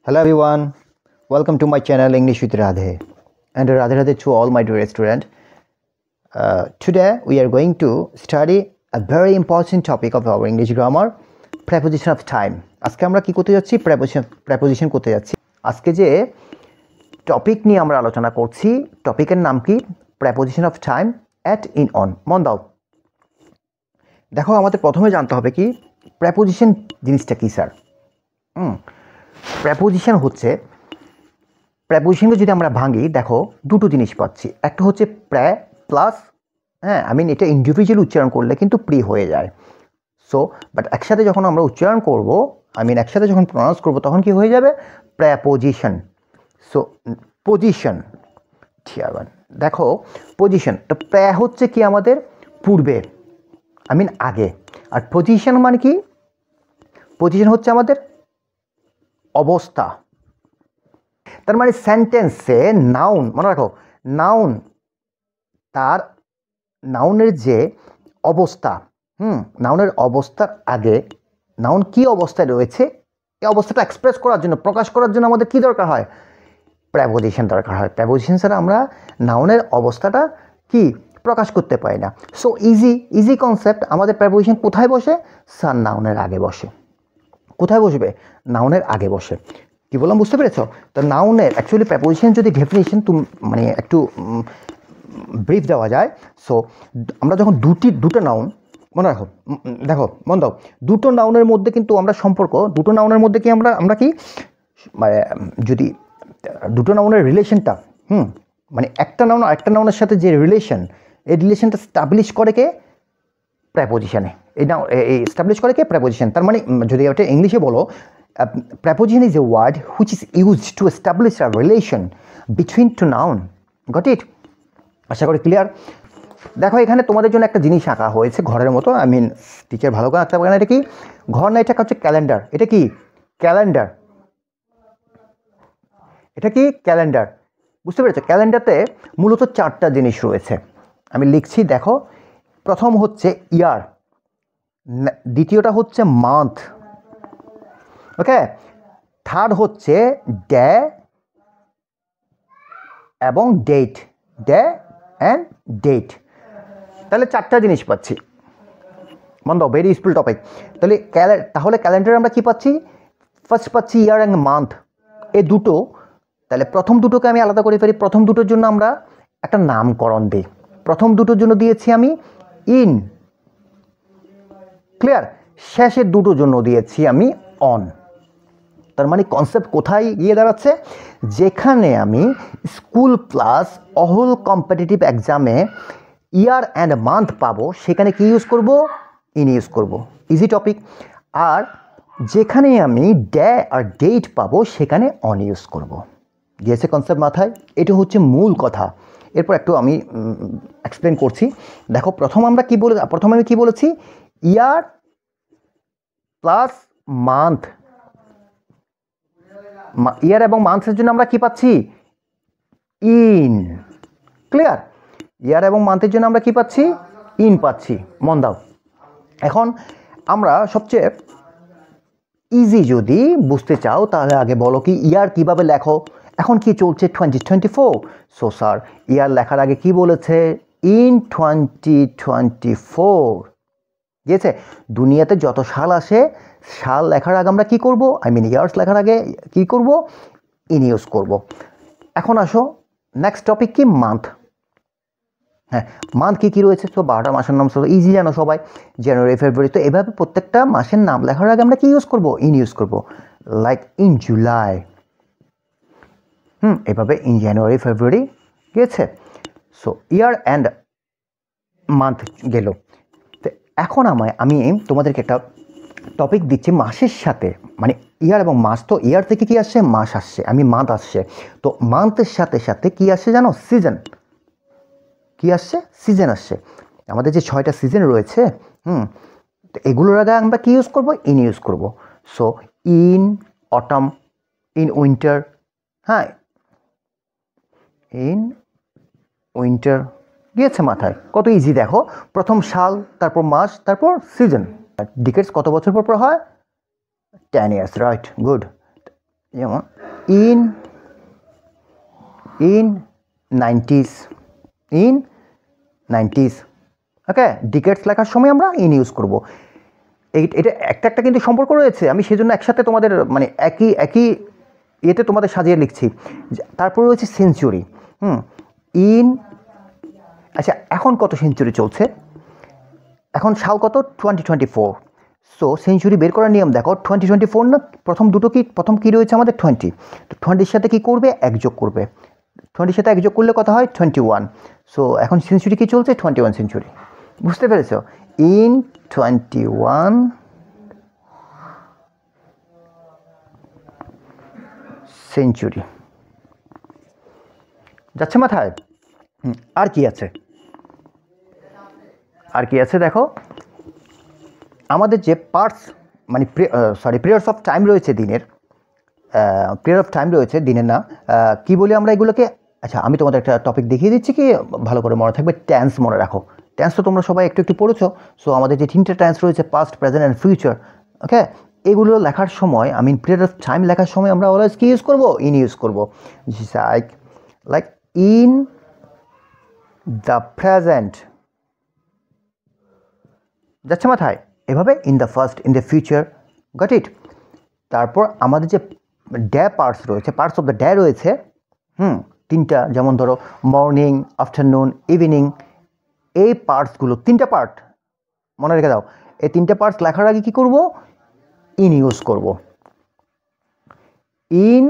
Hello everyone, welcome to my channel English with Radhe and Radhe Radhe to all my dear students. Today we are going to study a very important topic of our English grammar, preposition of time. আজকে আমরা কি করতে যাচ্ছি? preposition করতে যাচ্ছি। আজকে যে topic নিয়ে আমরা আলোচনা করছি, টপিকের নাম কি? preposition of time at, in, on. মন দাও। দেখো আমাদের প্রথমে জানতে হবে কি preposition জিনিসটা কি স্যার? প্রেপোজিশন হচ্ছে প্রেপোজিশনকে যদি আমরা ভাঙি দেখো দুটো জিনিস পাচ্ছি। একটা হচ্ছে প্রে প্লাস এটা ইন্ডিভিজুয়াল উচ্চারণ করলে কিন্তু প্রি হয়ে যায়। সো বাট একসাথে যখন আমরা উচ্চারণ করব একসাথে যখন প্রনাউন্স করব তখন কি হয়ে যাবে? প্রেপোজিশন। সো পজিশন দেখো পজিশন তো প্রে হচ্ছে কি আমাদের পূর্বে আগে, আর পজিশন মানে কি? পজিশন হচ্ছে আমাদের অবস্থা। তার মানে সেন্টেন্সে নাউন মনে রাখো, নাউনের যে অবস্থা, নাউনের অবস্থার আগে নাউন কি অবস্থায় রয়েছে এই অবস্থাটা এক্সপ্রেস করার জন্য, প্রকাশ করার জন্য আমাদের কি দরকার হয়? প্রেপোজিশন দরকার হয়। প্রেপোজিশন ছাড়া আমরা নাউনের অবস্থাটা কি প্রকাশ করতে পারি না। So easy concept. আমাদের প্রেপোজিশন কোথায় বসে? স্যার নাউনের আগে বসে। কোথায় বসবে? নাউনের আগে বসে। কি বললাম বুঝতে পেরেছো? তো নাউনের অ্যাকচুয়ালি প্রেপোজিশন যদি ডেফিনিশন একটু ব্রিফ দেওয়া যায়। সো আমরা যখন দুটো নাউন মনে রাখো, দেখো মন দাও, দুটো নাউনের মধ্যে কিন্তু আমরা সম্পর্ক, দুটো নাউনের মধ্যে কি আমরা কি যদি দুটো নাউনের রিলেশনটা একটা নাউন আরেকটা নাউনের সাথে যে রিলেশন, এই রিলেশনটা স্টাবলিশ করে কে? প্রেপোজিশনে। এই এস্টাবলিশ করে কে? প্রেপোজিশন। তার মানে যদি ওটা ইংলিশে বলো, preposition is a word which is used to establish a relation between two noun. Got it? আশা করি ক্লিয়ার। দেখো এখানে তোমাদের জন্য একটা জিনিস আঁকা হয়েছে ঘরের মতো। টিচার ভালো করে আঁকতে পারে না। এটা কি ঘর না? এটা হচ্ছে ক্যালেন্ডার। এটা কি ক্যালেন্ডার? এটা কি ক্যালেন্ডার? বুঝতে পেরেছো? ক্যালেন্ডারতে মূলত চারটা জিনিস রয়েছে। আমি লিখছি দেখো। প্রথম হচ্ছে ইয়ার, দ্বিতীয়টা হচ্ছে মান্থ, ওকে, থার্ড হচ্ছে ডে এবং ডেট, ডে অ্যান্ড ডেট। তাহলে চারটা জিনিস পাচ্ছি। মন দাও, ভেরি ইউজফুল টপিক। তাহলে ক্যালেন্ডারে আমরা কি পাচ্ছি? ফার্স্ট পাচ্ছি ইয়ার অ্যান্ড মান্থ, এই দুটো। তাহলে প্রথম দুটোকে আমি আলাদা করে ফেলি। প্রথম দুটোর জন্য আমরা একটা নামকরণ দিই। প্রথম দুটোর জন্য দিয়েছি আমি ইন, ক্লিয়ার। শেষের দুটোর জন্য দিয়েছি আমি অন। তার মানে কনসেপ্ট কোথায় গিয়ে দাঁড়াচ্ছে? যেখানে আমি স্কুল প্লাস অল কম্পিটিটিভ এক্সামে ইয়ার অ্যান্ড মান্থ পাবো, সেখানে কি ইউজ করব? ইন ইউজ করব। Easy topic. আর যেখানে আমি ডে আর ডেট পাবো সেখানে অন ইউজ করব। গিয়েছে কনসেপ্ট মাথায়? এটা হচ্ছে মূল কথা। এরপর একটু আমি এক্সপ্লেন করছি। দেখো প্রথমে আমি কি বলেছি? ইয়ার প্লাস মান্থ। ইয়ার এবং মান্থের জন্য আমরা কি পাচ্ছি? In, clear. ইয়ার এবং মান্থের জন্য আমরা কি পাচ্ছি? ইন পাচ্ছি। মন দাও। এখন আমরা সবচেয়ে ইজি যদি বুঝতে চাও তাহলে আগে বলো কি ইয়ার কিভাবে লেখো? এখন কি চলছে? 2024। সো স্যার ইয়ার লেখার আগে কি বলেছে? ইন 2024। গিয়েছে? দুনিয়াতে যত সাল আসে, সাল লেখার আগে আমরা কি করব? ইয়ার্স লেখার আগে কি করব? ইন ইউজ করব। এখন আসো নেক্সট টপিক কি? মান্থ। মান্থ কি রয়েছে? তো 12টা মাসের নাম ইজি জানো সবাই, জানুয়ারি, ফেব্রুয়ারি। তো এভাবে প্রত্যেকটা মাসের নাম লেখার আগে আমরা কি ইউজ করব? ইন ইউজ করব। লাইক ইন জুলাই, এভাবে ইন জানুয়ারি, ফেব্রুয়ারি। গিয়েছে? সো ইয়ার অ্যান্ড মান্থ গেল। তো এখন আমি তোমাদেরকে একটা টপিক দিচ্ছি মাসের সাথে, ইয়ার এবং মাস। তো ইয়ার থেকে কি আসছে? মাস আসছে, মান্থ আসছে। তো মান্থের সাথে সাথে কি আসছে জানো? সিজন। কি আসছে? সিজন আসছে। আমাদের যে 6টা সিজন রয়েছে, তো এগুলোর আগে আমরা কি ইউজ করব? ইন ইউজ করব। So in autumn, in winter, in winter. গিয়েছে মাথায়? কত ইজি দেখো। প্রথম সাল, তারপর মাস, তারপর সিজন। ডিকেডস কত বছর পর হয়? 10 years, রাইট, গুড। যেমন ইন 90s, ইন 90s। ওকে, ডিকেটস লেখার সময় আমরা ইন ইউজ করব। এটা একটা একটা কিন্তু সম্পর্ক রয়েছে, আমি সেজন্য একসাথে তোমাদের মানে একই ইয়েতে তোমাদের সাজিয়ে লিখছি। তারপর রয়েছে সেঞ্চুরি। ইন, আচ্ছা এখন কত সেঞ্চুরি চলছে? এখন সাল কত? 2024। সো সেঞ্চুরি বের করার নিয়ম দেখো, 2024 না, প্রথম কি রয়েছে আমাদের 20। তো 20-র সাথে কি করবে? এক যোগ করবে। 20-র সাথে এক যোগ করলে কত হয়? 21। সো এখন সেঞ্চুরি কি চলছে? 21 সেঞ্চুরি। বুঝতে পেরেছো? In 21 century. যাচ্ছে মাথায়? আর কি আছে? দেখো, আমাদের যে পার্টস মানে পিরিয়ডস অফ টাইম রয়েছে দিনের, না, কি বলি আমরা এগুলোকে? আচ্ছা আমি তোমাদের একটা টপিক দেখিয়ে দিচ্ছি, কি ভালো করে মনে থাকবে। টেন্স মনে রাখো। টেন্স তো তোমরা সবাই একটু পড়েছো। সো আমাদের যে 3টে টেন্স রয়েছে, পাস্ট, প্রেজেন্ট অ্যান্ড ফিউচার। ওকে, এগুলো লেখার সময়, পিরিয়ড অফ টাইম লেখার সময় আমরা অলওয়েজ কি ইউজ করবো? ইন ইউজ করবো। Like in the present. যাচ্ছে মাথায়? এভাবে in the first, in the future. Got it? তারপর আমাদের যে ডে পার্টস রয়েছে, পার্টস অফ দ্য ডে রয়েছে 3টা, যেমন ধরো মর্নিং, আফটারনুন, ইভিনিং। এই পার্টসগুলো 3টা পার্ট মনে রেখে দাও। এই 3টে পার্টস লেখার আগে কি করব? ইন ইউজ করব। In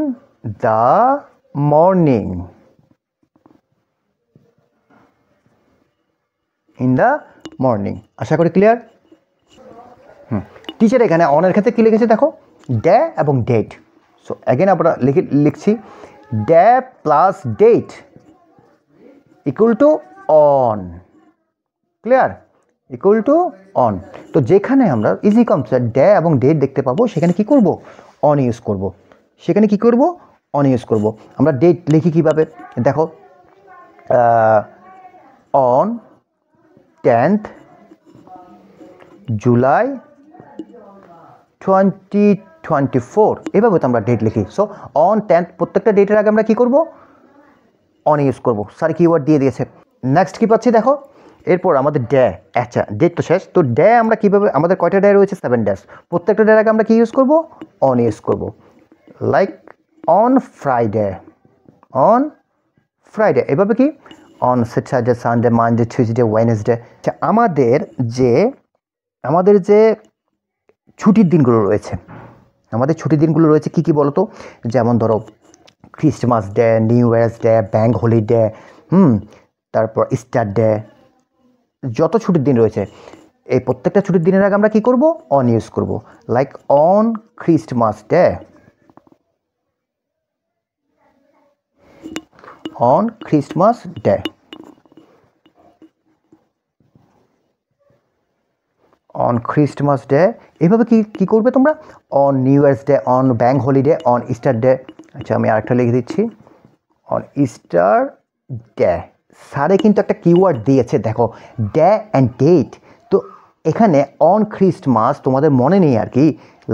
the morning, in the morning. আশা করি ক্লিয়ার? টিচার এখানে অনের ক্ষেত্রে কী লিখেছে দেখো, ডে এবং ডেট। সো অ্যাগেন আমরা লিখছি day plus date equal to on. Clear? Equal to on. তো যেখানে আমরা ইজি কনসেপ্ট ডে এবং ডেট দেখতে পাবো, সেখানে কি করব? অন ইউজ করব। অন ইউজ করব। আমরা ডেট লিখি কিভাবে দেখো, অন 10th জুলাই 2024, এভাবে তো আমরা ডেট লিখি। সো অন 10th, প্রত্যেকটা ডেটের আগে আমরা কি করব? অন ইউজ করব। স্যার কিওয়ার্ড দিয়ে দিয়েছে। নেক্সট কি পাচ্ছি দেখো, এরপর আমাদের ডে। আচ্ছা ডেট তো শেষ, তো ডে আমরা কীভাবে, আমাদের কয়টা ডে রয়েছে? 7 ডেজ। প্রত্যেকটা ডের আগে আমরা কি ইউজ করব? অন ইউজ করব। লাইক অন ফ্রাইডে, এভাবে কি? On Saturday, Sunday, Monday, Tuesday, Wednesday. আচ্ছা আমাদের যে ছুটির দিনগুলো রয়েছে, কী বলো তো? যেমন ধরো Christmas day, new years day, bank holiday, তারপর ইস্টার ডে, যত ছুটির দিন রয়েছে, এই প্রত্যেকটা ছুটির দিনের আগে আমরা কি করব? অন ইউজ করব। Like on Christmas day, on Christmas day, on Christmas day. এইভাবে কি করবে তোমরা? On new years day, on bank holiday, on Easter day. আচ্ছা আমি আরেকটা লিখে দিচ্ছি, অন ইস্টার ডে। স্যারে কিন্তু একটা কিওয়ার্ড দিয়েছে দেখো, ডে অ্যান্ড ডেট। তো এখানে অন ক্রিসমাস তোমাদের মনে নেই আর কি,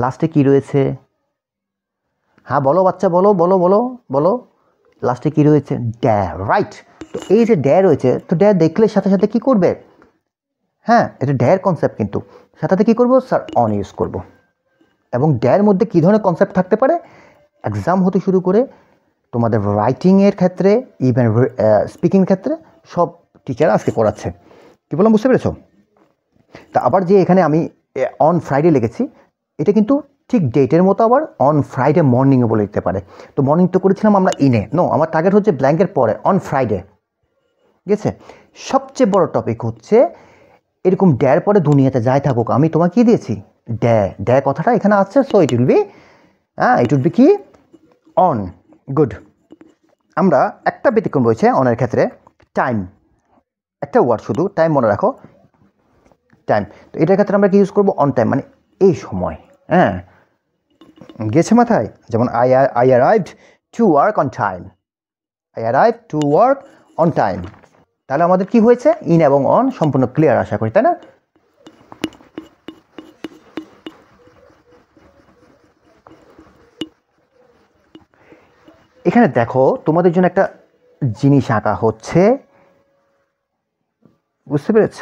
লাস্টে কি রয়েছে? হ্যাঁ বলো বাচ্চা, বলো লাস্টে কি রয়েছে? Day, right. তো এই যে ডে রয়েছে, তো ডে দেখলে সাথে সাথে কি করবে? হ্যাঁ, এটা ডের কনসেপ্ট, কিন্তু সাথে কী করবো? স্যার অন ইউজ করব। এবং ডের মধ্যে কী ধরনের কনসেপ্ট থাকতে পারে? এক্সাম হতে শুরু করে তোমাদের রাইটিংয়ের ক্ষেত্রে, ইভেন স্পিকিং ক্ষেত্রে, সব টিচার আজকে পড়াচ্ছে। কী বললাম বুঝতে পেরেছো? তা আবার যে এখানে আমি অন ফ্রাইডে লিখেছি, এটা কিন্তু ঠিক ডেটের মতো আবার অন ফ্রাইডে মর্নিংয়ে বলে দিতে পারে। তো মর্নিং তো করেছিলাম আমরা ইনে, আমার টার্গেট হচ্ছে ব্ল্যাঙ্কের পরে অন ফ্রাইডে। ঠিক আছে? সবচেয়ে বড় টপিক হচ্ছে এরকম ড্যার পরে দুনিয়াতে যাই থাকুক, আমি তোমাকে কি দিয়েছি? ড্যা কথাটা এখানে আসছে। সো ইট উইল বি কি? অন। গুড। আমরা একটা ব্যতিক্রম রয়েছে অনের ক্ষেত্রে, টাইম। একটা ওয়ার্ড শুধু, টাইম মনে রাখো, টাইম। তো এটার ক্ষেত্রে আমরা কি ইউজ করবো? অন টাইম, মানে এই সময়। হ্যাঁ, গেছে মাথায়? যেমন I arrived to work on time. তাহলে আমাদের কি হয়েছে? ইন এবং অন সম্পূর্ণ ক্লিয়ার আশা করি, তাই না? এখানে দেখো তোমাদের জন্য একটা জিনিস আঁকা হচ্ছে, বুঝতে পেরেছ?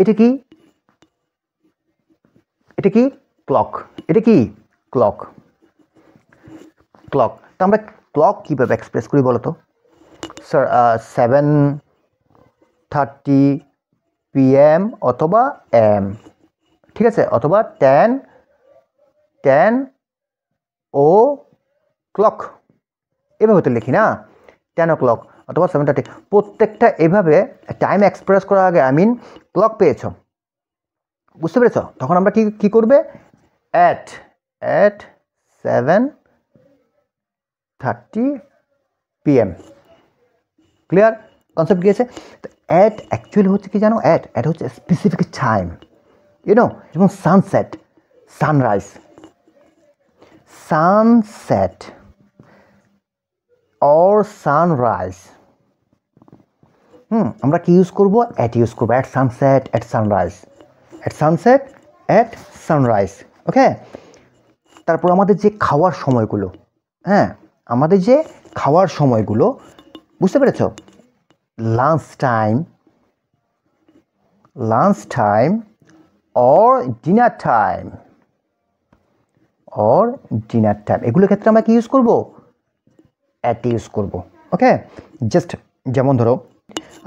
এটা কি? এটা কি? ক্লক। এটা কি? ক্লক। ক্লক। তো আমরা ক্লক কীভাবে এক্সপ্রেস করি বলো তো? স্যার 7:30 PM অথবা AM, ঠিক আছে, অথবা 10 ও ক্লক, এভাবে তো লিখি না, 10 o'clock অথবা 7:30, প্রত্যেকটা এভাবে টাইম এক্সপ্রেস করার আগে আই মিন ক্লক পেয়েছ, বুঝতে পেরেছ? তখন আমরা কি করবে? At 7:30 PM। ক্লিয়ার? কনসেপ্ট গিয়েছে? তো অ্যাট অ্যাকচুয়ালি হচ্ছে কি জানো? অ্যাট হচ্ছে স্পেসিফিক টাইম, ইউনো, যেমন sunset, sunrise, sunset or sunrise, আমরা কি ইউজ করব? অ্যাট ইউজ করবো, at sunset, at sunrise, at sunset, at sunrise. Okay, তারপর আমাদের যে খাওয়ার সময়গুলো, হ্যাঁ, আমাদের যে খাওয়ার সময়গুলো, বুঝতে পেরেছ? Lunch time or dinner time, এগুলোর ক্ষেত্রে আমরা কি ইউজ করব? অ্যাট ইউজ করব। ওকে, জাস্ট যেমন ধরো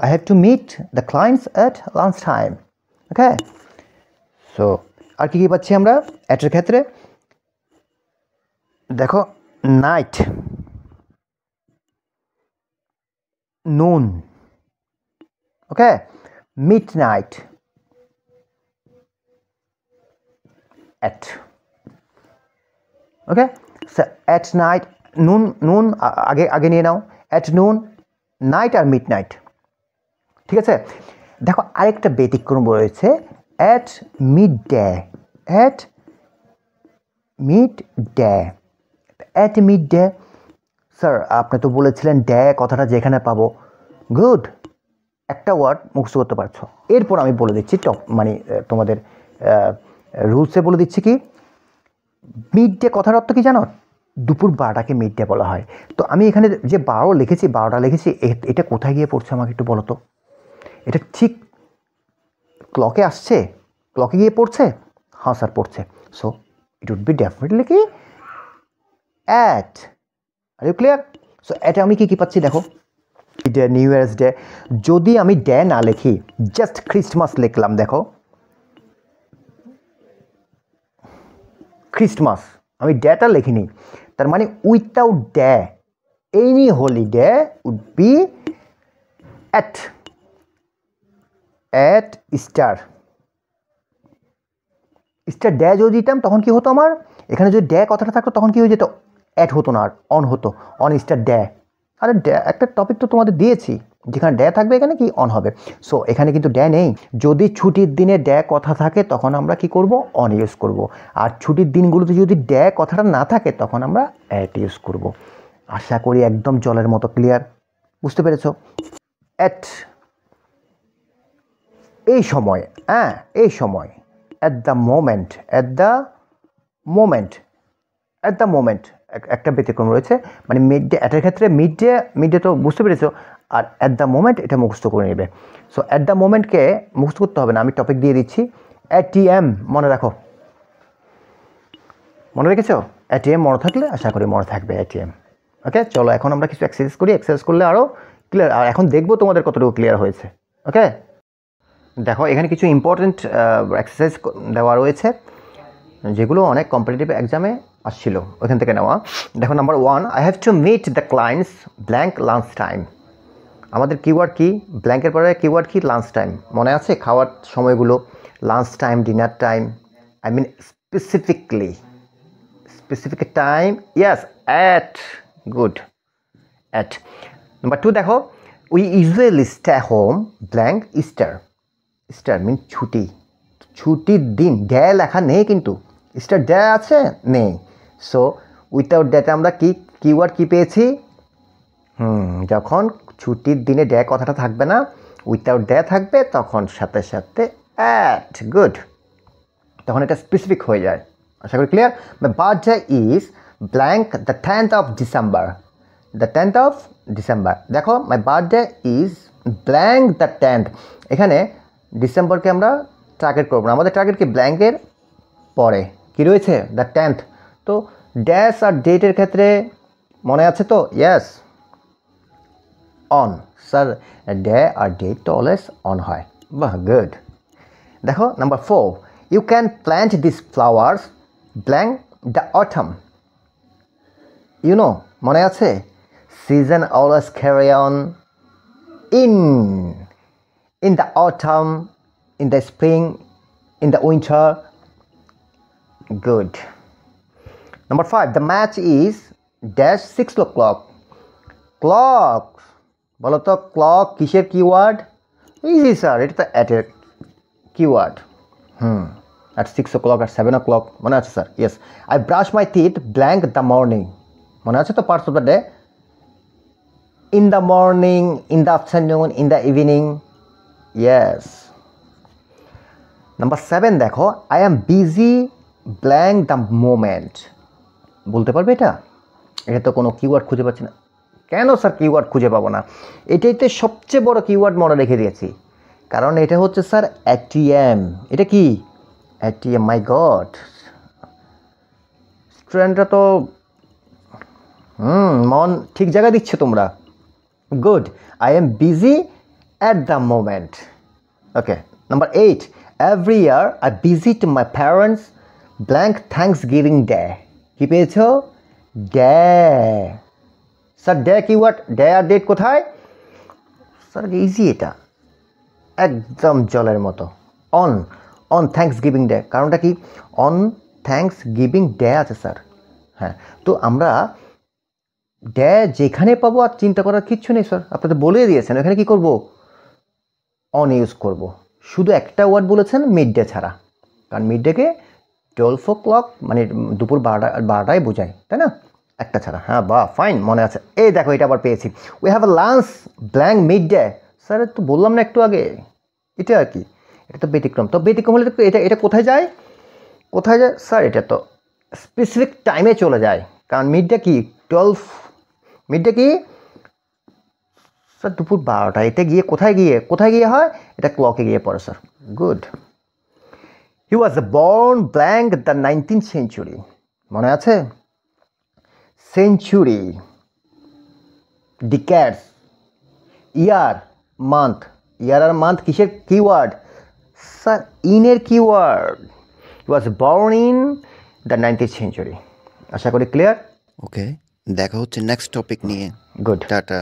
I have to meet the clients at lunch time. Okay, so আর কি পাচ্ছি আমরা অ্যাটের ক্ষেত্রে? দেখো, night, noon, okay, midnight, at. Okay, so at night, noon আগে নিয়ে নাও, অ্যাট নুন, নাইট আর মিড নাইট, ঠিক আছে? দেখো আরেকটা ব্যতিক্রম রয়েছে, at midday, at midday. At midday, sir আপনি তো বলেছিলেন ডে কথাটা যেখানে পাবো, গুড, একটা ওয়ার্ড মুখস্থ করতে পারছো। এরপর আমি বলে দিচ্ছি মানে তোমাদের রুলসে বলে দিচ্ছি কি, মিড ডে কথার অর্থ কি জানো? দুপুর 12টাকে মিড ডে বলা হয়। তো আমি এখানে যে 12টা লিখেছি, এটা কোথায় গিয়ে পড়ছে আমাকে একটু বলো তো? এটা ঠিক ক্লকে আসছে? ক্লকে গিয়ে পড়ছে? হ্যাঁ স্যার পড়ছে। So it would be definitely কি at. Are you clear? So এটা আমি কি পাচ্ছি দেখো, ডে, নিউ ইয়ার্স ডে। যদি আমি ডে না লিখি, জাস্ট খ্রিস্টমাস লিখলাম, দেখো খ্রিস্টমাস, আমি ডেটা লিখিনি, তার মানে without day any holiday would be at star day যদি দিতাম তখন কি হতো আমার? এখানে যদি ডে কথাটা থাকতো তখন কি হয়ে যেত? অ্যাট হতো না, আর অন হতো, অন স্টার ডে। আরে ডে একটা টপিক তো তোমাদের দিয়েছি, যেখানে ডে থাকবে এখানে কি অন হবে। সো এখানে কিন্তু ডে নেই। যদি ছুটির দিনে ডে কথা থাকে তখন আমরা কি করব? অন ইউজ করব। আর ছুটির দিনগুলোতে যদি ডে কথাটা না থাকে তখন আমরা অ্যাট ইউজ করব। আশা করি একদম জলের মতো ক্লিয়ার, বুঝতে পেরেছো? অ্যাট এই সময়, হ্যাঁ এই সময়, অ্যাট দ্য মোমেন্ট একটা ব্যতিক্রম রয়েছে, মানে মিড ডে, অ্যাটের ক্ষেত্রে মিড ডে তো বুঝতে পেরেছো, আর অ্যাট দ্য মোমেন্ট এটা মুখস্থ করে নেবে। সো অ্যাট দ্য মোমেন্টকে মুখস্থ করতে হবে না, আমি টপিক দিয়ে দিচ্ছি। ATM মনে রাখো, মনে রেখেছো? ATM মনে থাকলে আশা করি মনে থাকবে ATM। ওকে, চলো এখন আমরা কিছু এক্সারসাইজ করি, এক্সারসাইজ করলে আরও ক্লিয়ার, আর এখন দেখবো তোমাদের কতটুকু ক্লিয়ার হয়েছে। ওকে, দেখো এখানে কিছু ইম্পর্টেন্ট এক্সারসাইজ দেওয়া রয়েছে, যেগুলো অনেক কম্পিটিটিভ এক্সামে আসছিল, ওইখান থেকে নেওয়া। দেখো number 1, I have to meet the clients blank lunch time. আমাদের কিওয়ার্ড কি? ব্ল্যাঙ্কের পরে কিওয়ার্ড কি? Lunch time. মনে আছে খাওয়ার সময়গুলো? Lunch time, dinner time, I mean specific time, yes, at, good, at. Number 2 দেখো, we usually stay home blank star mean ছুটির দিন। ডে লেখা নেই কিন্তু, স্টার ডে আছে নেই। সো উইথাউট ডেতে আমরা কিওয়ার্ড কি পেয়েছি? যখন ছুটির দিনে ডে কথাটা থাকবে না, উইথাউট ডে থাকবে, তখন সাথে সাথে অ্যাট, গুড, তখন এটা স্পেসিফিক হয়ে যায়। আশা করি clear. Birthday is blank the 10th of December. The 10th of December. দেখো my birthday is blank the 10th. এখানে ডিসেম্বরকে আমরা টার্গেট করব না, আমাদের টার্গেট কি ব্ল্যাঙ্কের পরে কি রয়েছে দ্য 10th। তো ড্যাশ আর ডেটের ক্ষেত্রে মনে আছে তো? ইয়েস, অন স্যার, ডে আর ডেট তো অলওয়েজ অন হয়। বাহ, গুড। দেখো number 4, you can plant this flowers blank the autumn. You know, মনে আছে? Season always carry on in the autumn, in the spring, in the winter. Good. Number 5, the match is dash 6 o'clock. Clock, বলো তো clock কিসের keyword? Easy sir, এটা তো অ্যাটের keyword. at 6 o'clock, at 7 o'clock, মনে আছে sir? Yes. I brush my teeth blank the morning, মনে আছে তো? Parts of the day, in the morning, in the afternoon, in the evening. Yes. Number 7 দেখো, I am busy blank the moment. বলতে পারবে এটা? এটা তো কোনো কিওয়ার্ড খুঁজে পাচ্ছি না। কেন স্যার কিওয়ার্ড খুঁজে পাবো না? এটাইতে সবচেয়ে বড় কিওয়ার্ড মনে রেখে দিয়েছি, কারণ এটা হচ্ছে স্যার এটিএম। এটা কি এটিএম? মাই গড, স্টুডেন্টরা তো মন ঠিক জায়গায় দিচ্ছে তোমরা। Good. I am busy at the moment. Okay. Number 8. Every year I visit my parents blank Thanksgiving Day. কি পেয়েছো? Day. Sir day keyword, day আর ডেট কোথায়? স্যার ইজি, এটা একদম জলের মতো। অন থ্যাঙ্কসগিভিং ডে, কারণটা কি? অন থ্যাঙ্কসগিভিং ডে আছে স্যার। হ্যাঁ, তো আমরা ডে যেখানে পাবো আর চিন্তা করার কিচ্ছু নেই স্যার, আপনাদের বলে দিয়েছেন এখানে কি করব, অন ইউজ করব। শুধু একটা ওয়ার্ড বলেছেন মিড ডে ছাড়া, কারণ মিড ডেকে 12 o'clock মানে দুপুর 12টায় বোঝায়, তাই না? একটা ছাড়া। হ্যাঁ, বাহ, ফাইন, মনে আছে। এই দেখো, এটা আবার পেয়েছি। We have a lunch blank mid day. Sir তো বললাম না একটু আগে, এটা আর কি, এটা তো ব্যতিক্রম। তো ব্যতিক্রম হলে তো এটা কোথায় যায়? কোথায় যায় স্যার? এটা তো স্পেসিফিক টাইমে চলে যায়, কারণ মিড ডে কি 12, মিড ডে কি স্যার দুপুর 12টা। এতে গিয়ে কোথায় গিয়ে হয়? এটা ক্লকে গিয়ে পড়ে sir. Good. He was born blank the 19th century। মনে আছে? Century, decades, year, month. Year আর মান্থ কিসের কিওয়ার্ড? স্যার ইনের keyword. He was born in the 19th century। আশা করি ক্লিয়ার। ওকে, দেখা হচ্ছে নেক্সট টপিক নিয়ে। গুড। টাটা।